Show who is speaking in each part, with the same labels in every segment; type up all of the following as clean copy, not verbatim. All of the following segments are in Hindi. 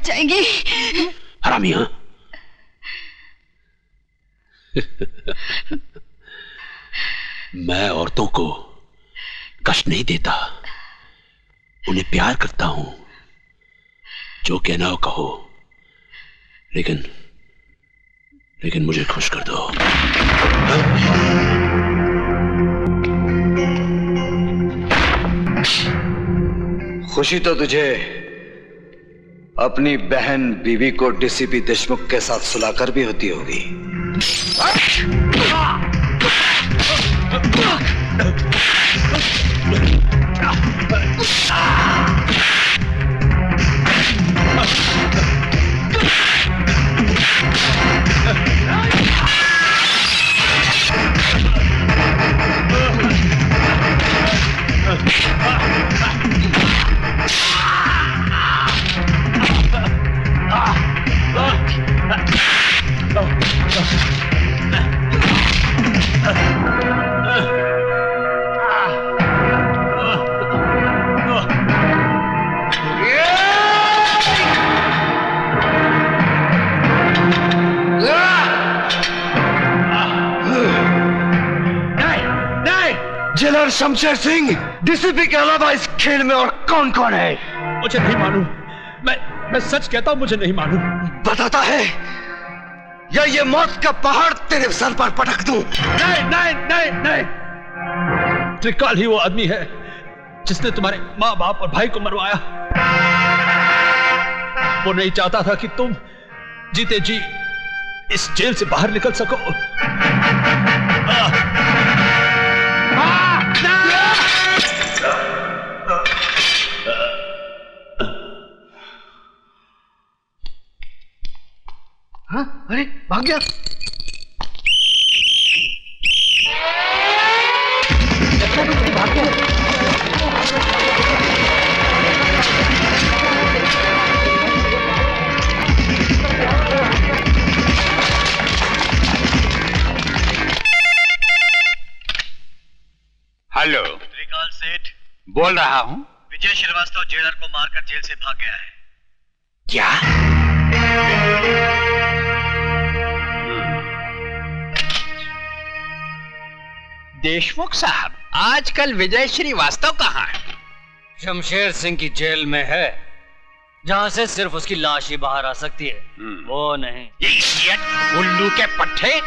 Speaker 1: जाएंगी।
Speaker 2: हरामिया। मैं औरतों को कष्ट नहीं देता, उन्हें प्यार करता हूं। जो कहना हो कहो, लेकिन मुझे खुश कर दो।
Speaker 3: खुशी तो तुझे अपनी बहन बीवी को डीसीपी देशमुख के साथ सुलाकर भी होती होगी। जेलर शमशेर सिंह, डीसीपी के अलावा इस खेल में और कौन कौन है?
Speaker 4: मुझे नहीं मालूम। मैं सच कहता हूं, मुझे नहीं मालूम।
Speaker 3: बताता है या ये मौत का पहाड़ तेरे सर पर पटक दूं?
Speaker 4: नहीं नहीं नहीं नहीं। त्रिकाल ही वो आदमी है जिसने तुम्हारे माँ बाप और भाई को मरवाया। वो नहीं चाहता था कि तुम जीते जी इस जेल से बाहर निकल सको।
Speaker 3: हाँ? अरे भाग गया। भाग गया।
Speaker 5: हेलो,
Speaker 6: त्रिकाल सेठ
Speaker 5: बोल रहा हूं।
Speaker 6: विजय श्रीवास्तव जेलर को मारकर जेल से भाग गया है।
Speaker 5: क्या? देशमुख साहब, आजकल विजय श्रीवास्तव कहाँ है?
Speaker 6: शमशेर सिंह की जेल में है, जहां से सिर्फ उसकी लाश ही बाहर आ सकती है। वो नहीं।
Speaker 5: उल्लू के पट्टे,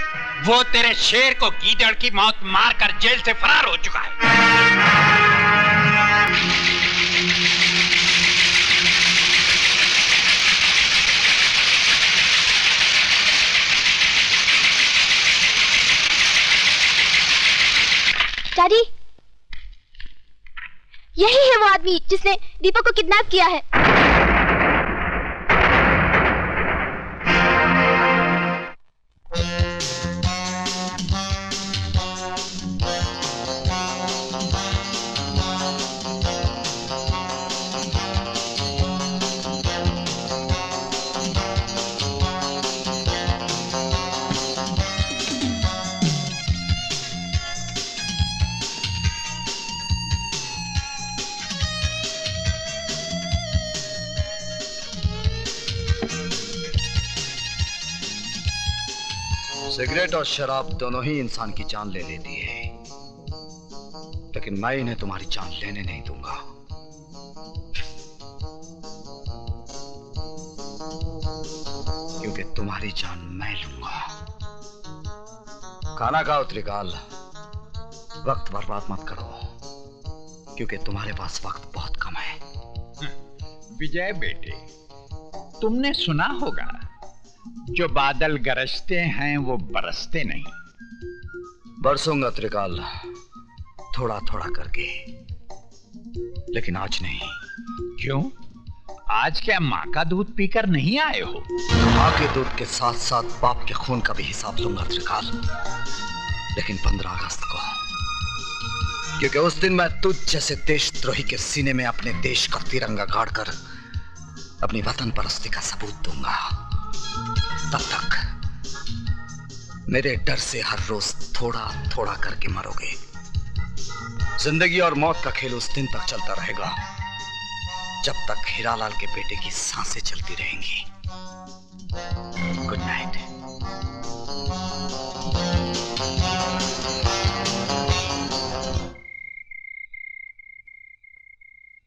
Speaker 5: वो तेरे शेर को गीदड़ की मौत मारकर जेल से फरार हो चुका है।
Speaker 7: डैडी, यही है वो आदमी जिसने दीपक को किडनैप किया है।
Speaker 3: सिगरेट और शराब दोनों ही इंसान की जान ले लेती है, लेकिन मैं इन्हें तुम्हारी जान लेने नहीं दूंगा। क्योंकि तुम्हारी जान मैं लूंगा। खाना खाओ त्रिकाल, वक्त बर्बाद मत करो, क्योंकि तुम्हारे पास वक्त बहुत कम है।
Speaker 5: विजय बेटे, तुमने सुना होगा, जो बादल गरजते हैं वो बरसते नहीं।
Speaker 3: बरसूंगा त्रिकाल, थोड़ा थोड़ा करके, लेकिन आज नहीं।
Speaker 5: क्यों? आज क्या माँ का दूध पीकर नहीं आए हो?
Speaker 3: माँ के दूध के साथ साथ बाप के खून का भी हिसाब लूंगा त्रिकाल, लेकिन 15 अगस्त को, क्योंकि उस दिन मैं तुझ जैसे देशद्रोही के सीने में अपने देश का तिरंगा गाड़कर अपनी वतन परस्ती का सबूत दूंगा। तब तक मेरे डर से हर रोज थोड़ा थोड़ा करके मरोगे। जिंदगी और मौत का खेल उस दिन तक चलता रहेगा जब तक हीरालाल के बेटे की सांसें चलती रहेंगी। Good night.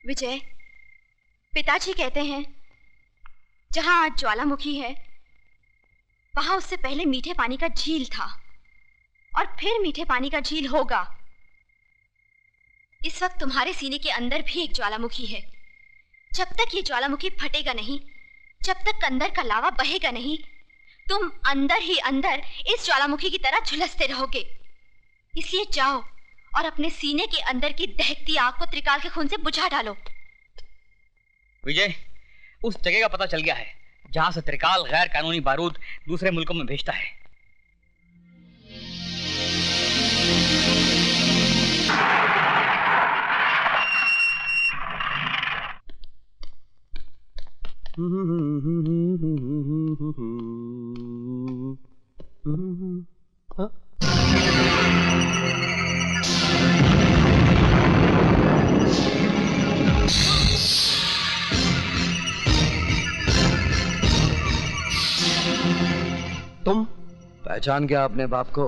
Speaker 7: विजय, पिताजी कहते हैं जहां आज ज्वालामुखी है वहां उससे पहले मीठे पानी का झील था और फिर मीठे पानी का झील होगा। इस वक्त तुम्हारे सीने के अंदर भी एक ज्वालामुखी है। जब तक ये ज्वालामुखी फटेगा नहीं, जब तक अंदर का लावा बहेगा नहीं, तुम अंदर ही अंदर इस ज्वालामुखी की तरह झुलसते रहोगे। इसलिए जाओ और अपने सीने के अंदर की दहकती आग को त्रिकाल के खून से बुझा डालो।
Speaker 6: विजय, उस जगह का पता चल गया है जहां से त्रिकाल गैर कानूनी बारूद दूसरे मुल्कों में भेजता है।
Speaker 3: तुम पहचान गया अपने बाप को?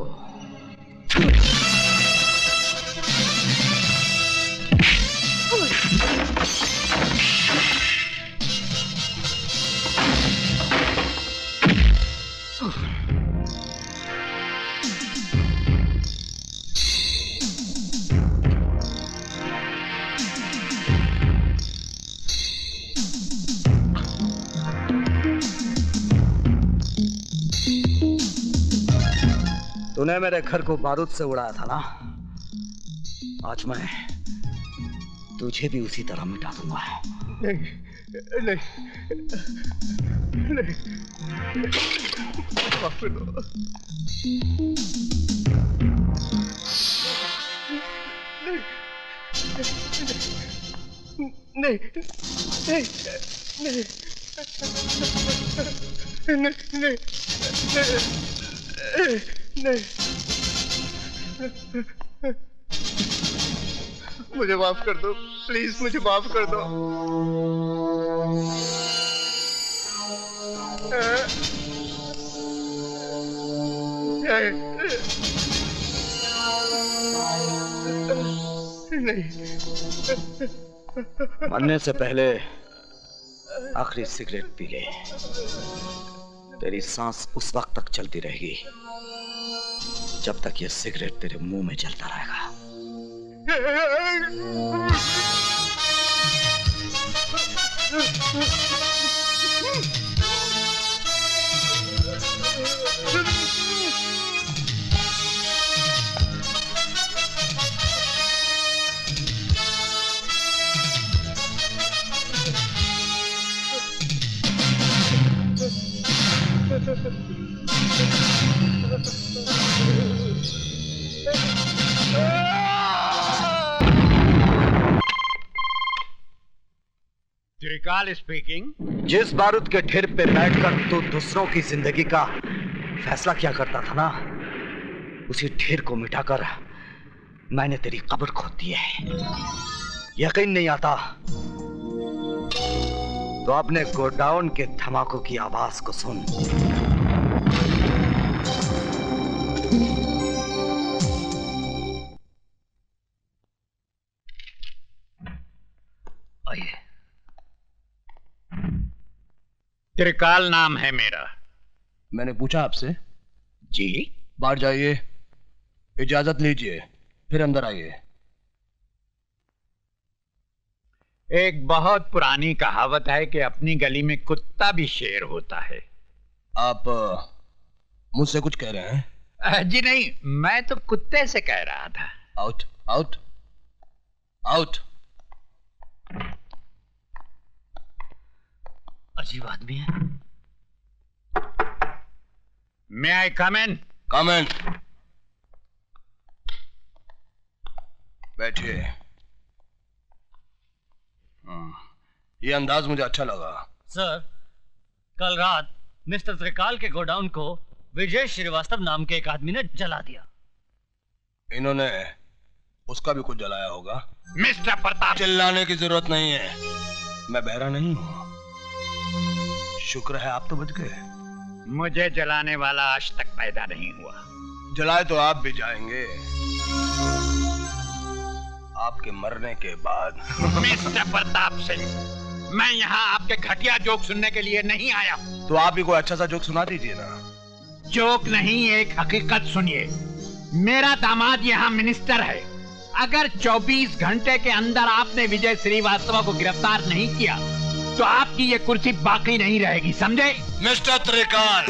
Speaker 3: तूने मेरे घर को बारूद से उड़ाया था ना, आज मैं तुझे भी उसी तरह मिटा दूंगा।
Speaker 4: नहीं नहीं नहीं, माफ कर दो। नहीं नहीं नहीं नहीं नहीं, मुझे माफ कर दो, प्लीज मुझे माफ कर दो। नहीं,
Speaker 3: मरने से पहले आखिरी सिगरेट पी ले। तेरी सांस उस वक्त तक चलती रहेगी जब तक ये सिगरेट तेरे मुंह में जलता रहेगा।
Speaker 5: त्रिकाल स्पीकिंग।
Speaker 3: जिस बारूद के ढेर पे बैठकर तू दूसरों की जिंदगी का फैसला किया करता था ना, उसी ढेर को मिटाकर मैंने तेरी कब्र खोद दी है। यकीन नहीं आता तो अपने गोडाउन के धमाकों की आवाज को सुन।
Speaker 6: आइए।
Speaker 5: त्रिकाल नाम है मेरा।
Speaker 4: मैंने पूछा आपसे।
Speaker 5: जी।
Speaker 4: बाहर जाइए, इजाजत लीजिए, फिर अंदर आइए।
Speaker 5: एक बहुत पुरानी कहावत है कि अपनी गली में कुत्ता भी शेर होता है।
Speaker 4: आप मुझसे कुछ कह रहे हैं?
Speaker 5: जी नहीं, मैं तो कुत्ते से कह रहा था।
Speaker 4: Out out out.
Speaker 6: अजीब आदमी है।
Speaker 5: मे आई कम इन?
Speaker 4: कम इन। बैठिए। ये अंदाज मुझे अच्छा लगा।
Speaker 6: सर, कल रात मिस्टर त्रिकाल के गोडाउन को विजय श्रीवास्तव नाम के एक आदमी ने जला दिया।
Speaker 4: इन्होंने उसका भी कुछ जलाया होगा।
Speaker 5: मिस्टर प्रताप।
Speaker 4: चिल्लाने की जरूरत नहीं है।
Speaker 1: मैं बहरा नहीं हूं। शुक्र है आप तो बच गए।
Speaker 5: मुझे जलाने वाला आज तक पैदा नहीं हुआ।
Speaker 1: जलाए तो आप भी जाएंगे, आपके मरने के बाद।
Speaker 5: मिस्टर प्रताप सिंह, मैं यहाँ आपके घटिया जोक सुनने के लिए नहीं आया हूँ।
Speaker 1: तो आप भी कोई अच्छा सा जोक सुना दीजिए ना।
Speaker 5: जोक नहीं, एक हकीकत सुनिए। मेरा दामाद यहाँ मिनिस्टर है। अगर 24 घंटे के अंदर आपने विजय श्रीवास्तव को गिरफ्तार नहीं किया तो आपकी ये कुर्सी बाकी नहीं रहेगी, समझे?
Speaker 1: मिस्टर त्रिकाल,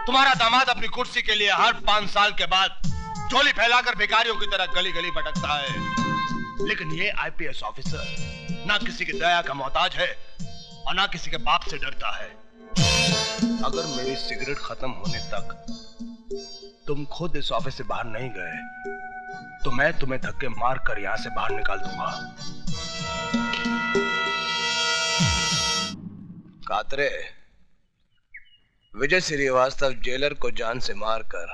Speaker 1: तुम्हारा दामाद अपनी कुर्सी के लिए हर 5 साल के बाद झोली फैलाकर भिखारियों की तरह गली गली भटकता है, लेकिन ये आईपीएस ऑफिसर ना किसी की दया का मोहताज है और ना किसी के बाप से डरता है। अगर मेरी सिगरेट खत्म होने तक तुम खुद इस ऑफिस से बाहर नहीं गए तो मैं तुम्हें धक्के मार कर यहां से बाहर निकाल दूंगा। कातरे, विजय श्रीवास्तव जेलर को जान से मारकर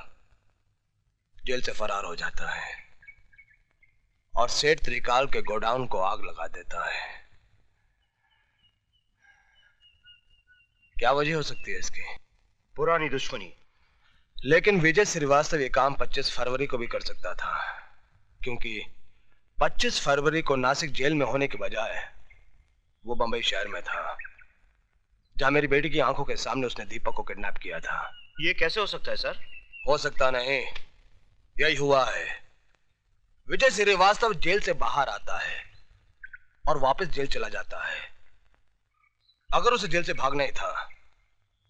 Speaker 1: जेल से फरार हो जाता है और सेठ त्रिकाल के गोडाउन को आग लगा देता है। क्या वजह हो सकती है इसकी? पुरानी दुश्मनी। लेकिन विजय श्रीवास्तव ये काम 25 फरवरी को भी कर सकता था, क्योंकि 25 फरवरी को नासिक जेल में होने के बजाय वो बंबई शहर में था, जहां मेरी बेटी की आंखों के सामने उसने दीपक को किडनैप किया था।
Speaker 3: ये कैसे हो सकता है सर?
Speaker 1: हो सकता नहीं, यही हुआ है। विजय श्रीवास्तव जेल से बाहर आता है और वापस जेल चला जाता है। अगर उसे जेल से भागना ही था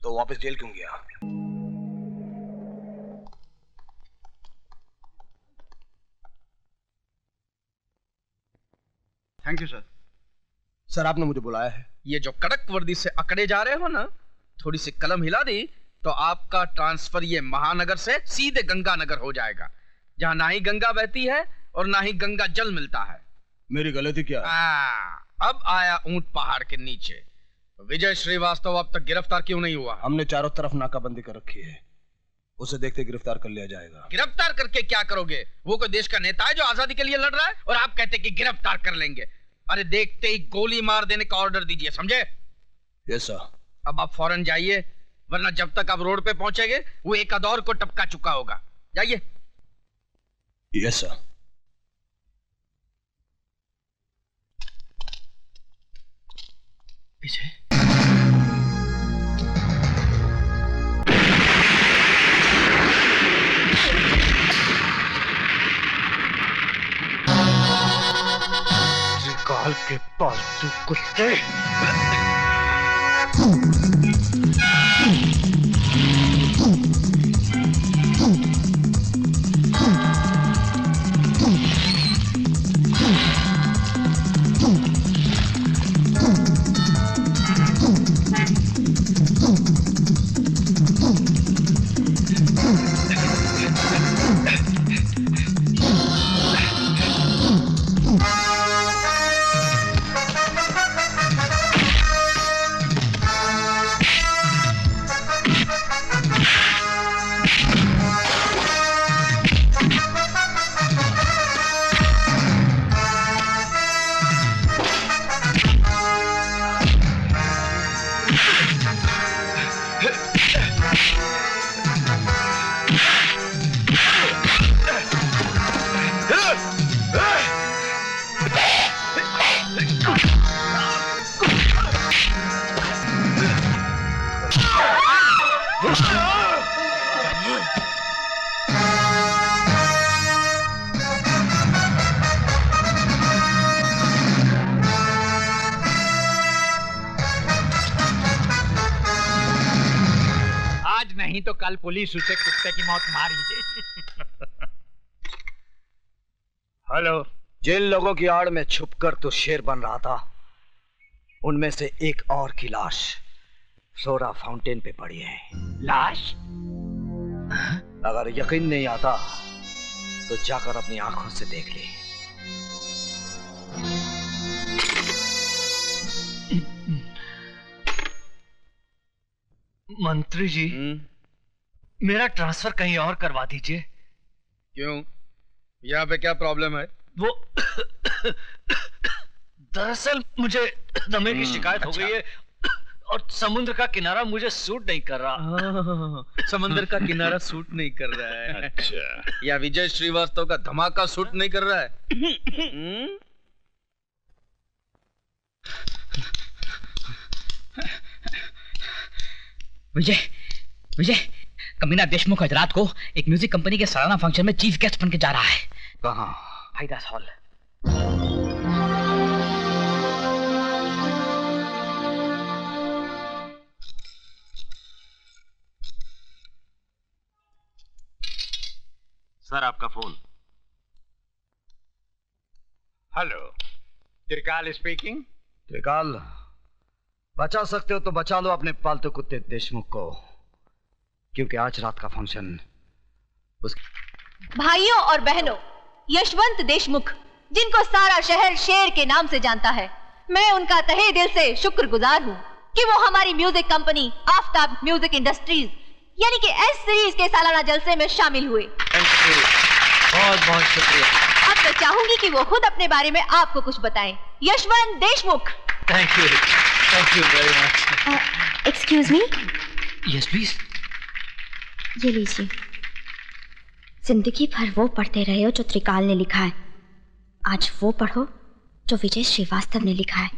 Speaker 1: तो वापस जेल क्यों गया?
Speaker 3: Thank you sir.
Speaker 1: सर, आपने मुझे बुलाया है।
Speaker 8: ये जो कड़क वर्दी से अकड़े जा रहे हो ना, थोड़ी सी कलम हिला दी तो आपका ट्रांसफर ये महानगर से सीधे गंगानगर हो जाएगा, जहां ना ही गंगा बहती है और ना ही गंगा जल मिलता है।
Speaker 1: मेरी गलती क्या है?
Speaker 8: अब आया ऊंट पहाड़ के नीचे। विजय श्रीवास्तव अब तक गिरफ्तार क्यों नहीं हुआ?
Speaker 1: हमने चारों तरफ नाकाबंदी कर रखी है, उसे देखते गिरफ्तार कर लिया जाएगा।
Speaker 8: गिरफ्तार करके क्या करोगे? वो कोई देश का नेता है जो आजादी के लिए लड़ रहा है और आप कहते कि गिरफ्तार कर लेंगे? अरे देखते ही गोली मार देने का ऑर्डर दीजिए, समझे?
Speaker 1: Yes sir.
Speaker 8: अब आप फौरन जाइए, वरना जब तक आप रोड पे पहुंचेंगे वो एक अदौर को टपका चुका होगा। जाइए।
Speaker 1: Yes sir.
Speaker 8: विजय,
Speaker 3: त्रिकाल के पालतू कुत्ते।
Speaker 5: नहीं तो कल पुलिस उसे कुत्ते की मौत मार ही देगी। हेलो।
Speaker 3: जिन लोगों की आड़ में छुपकर तो शेर बन रहा था, उनमें से एक और की लाश फ्लोरा फाउंटेन पे पड़ी है।
Speaker 5: लाश?
Speaker 3: अगर यकीन नहीं आता तो जाकर अपनी आंखों से देख ले।
Speaker 9: मंत्री जी, मेरा ट्रांसफर कहीं और करवा दीजिए।
Speaker 8: क्यों? यहाँ पे क्या प्रॉब्लम है?
Speaker 9: वो दरअसल मुझे दमे की शिकायत हो गई है और समुद्र का किनारा मुझे सूट नहीं कर रहा।
Speaker 8: समंदर का किनारा सूट नहीं कर रहा है।
Speaker 2: अच्छा,
Speaker 8: या विजय श्रीवास्तव का धमाका सूट नहीं कर रहा है।
Speaker 6: विजय विजय कमीना देशमुख आज रात को एक म्यूजिक कंपनी के सालाना फंक्शन में चीफ गेस्ट बन के जा रहा है।
Speaker 3: कहाँ?
Speaker 6: भाईदास हॉल।
Speaker 10: सर आपका फोन।
Speaker 5: हेलो, त्रिकाल स्पीकिंग।
Speaker 3: त्रिकाल, बचा सकते हो तो बचा लो अपने पालतू कुत्ते देशमुख को, क्योंकि आज रात का फंक्शन
Speaker 11: भाइयों और बहनों, यशवंत देशमुख, जिनको सारा शहर शेर के नाम से जानता है, मैं उनका तहे दिल से शुक्रगुजार हूँ कि वो हमारी music company Aftab music industries यानी कि एस सीरीज के सालाना जलसे में शामिल हुए।
Speaker 9: बहुत बहुत शुक्रिया।
Speaker 11: अब मैं चाहूंगी कि वो खुद अपने बारे में आपको कुछ बताएं। Yashwant Deshmukh.
Speaker 9: Thank you very much.
Speaker 7: Excuse me.
Speaker 9: Yes please.
Speaker 7: ये लीजिए। जिंदगी भर वो पढ़ते रहे हो जो त्रिकाल ने लिखा है, आज वो पढ़ो जो विजय श्रीवास्तव ने लिखा है।